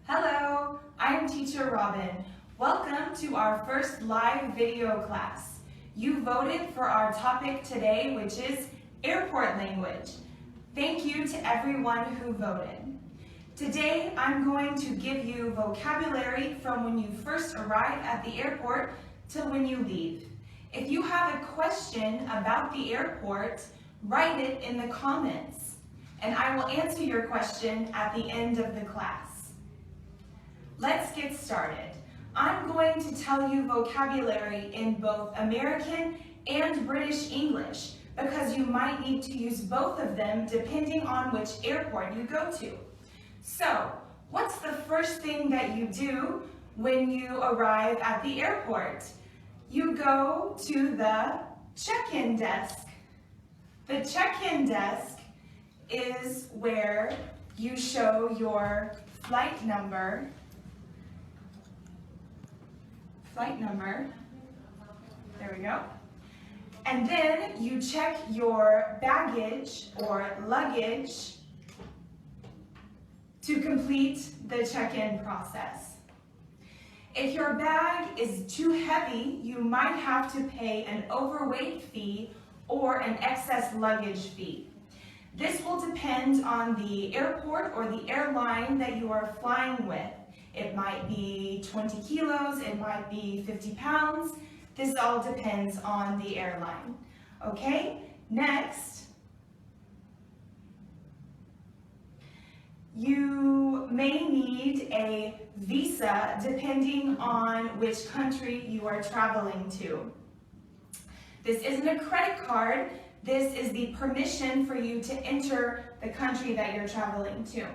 Hello, I'm Teacher Robin. Welcome to our first live video class. You voted for our topic today, which is airport language. Thank you to everyone who voted. Today, I'm going to give you vocabulary from when you first arrive at the airport till when you leave. If you have a question about the airport, write it in the comments, and I will answer your question at the end of the class. Let's get started. I'm going to tell you vocabulary in both American and British English because you might need to use both of them depending on which airport you go to. So, what's the first thing that you do when you arrive at the airport? You go to the check-in desk. The check-in desk is where you show your flight number, there we go, and then you check your baggage or luggage to complete the check-in process. If your bag is too heavy, you might have to pay an overweight fee or an excess luggage fee. This will depend on the airport or the airline that you are flying with. It might be 20 kilos, it might be 50 pounds. This all depends on the airline. Okay, next, you may need a visa depending on which country you are traveling to. This isn't a credit card, this is the permission for you to enter the country that you're traveling to.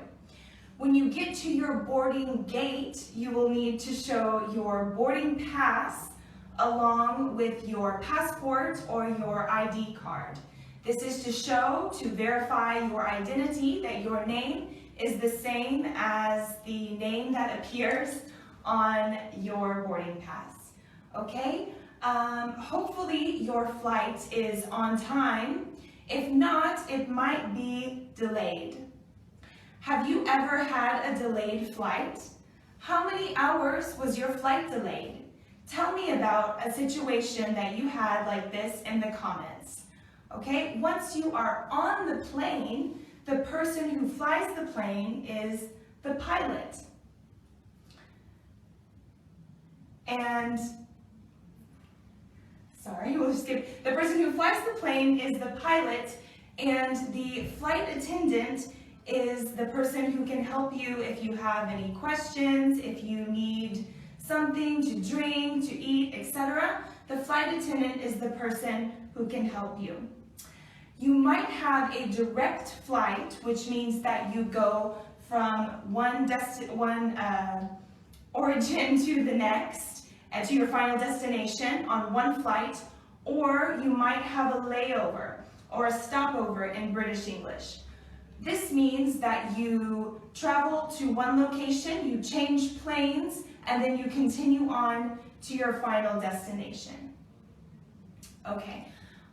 When you get to your boarding gate, you will need to show your boarding pass along with your passport or your ID card. This is to verify your identity, that your name is the same as the name that appears on your boarding pass. Okay? Hopefully your flight is on time. If not, it might be delayed. Have you ever had a delayed flight? How many hours was your flight delayed? Tell me about a situation that you had like this in the comments. Okay, once you are on the plane, the person who flies the plane is the pilot. And, the person who flies the plane is the pilot, and the flight attendant is the person who can help you if you have any questions, if you need something to drink, to eat, etc. The flight attendant is the person who can help you. You might have a direct flight, which means that you go from one origin to the next, and to your final destination on one flight, or you might have a layover or a stopover in British English. This means that you travel to one location, you change planes, and then you continue on to your final destination. Okay,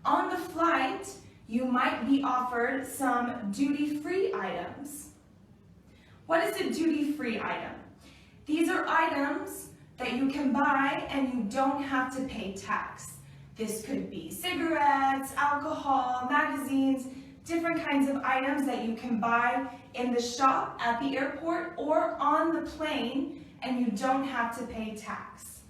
on the flight, you might be offered some duty-free items. What is a duty-free item? These are items that you can buy and you don't have to pay tax. This could be cigarettes, alcohol, magazines, different kinds of items that you can buy in the shop at the airport or on the plane, and you don't have to pay tax.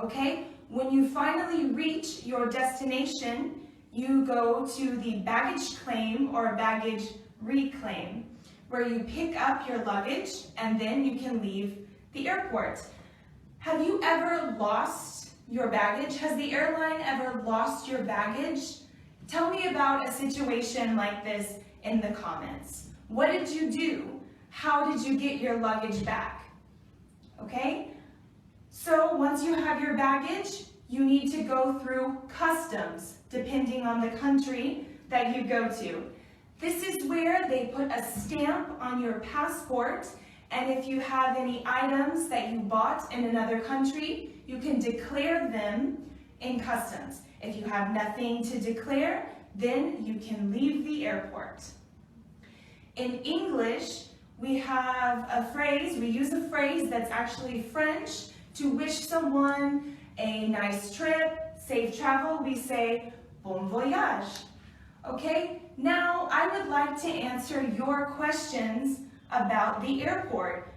Okay, when you finally reach your destination, you go to the baggage claim or baggage reclaim, where you pick up your luggage and then you can leave the airport. Have you ever lost your baggage? Has the airline ever lost your baggage? Tell me about a situation like this in the comments. What did you do? How did you get your luggage back? Okay? So once you have your baggage, you need to go through customs, depending on the country that you go to. This is where they put a stamp on your passport, and if you have any items that you bought in another country, you can declare them in customs. If you have nothing to declare, then you can leave the airport. In English, we have a phrase, we use a phrase that's actually French to wish someone a nice trip, safe travel. We say bon voyage. Okay, now I would like to answer your questions about the airport.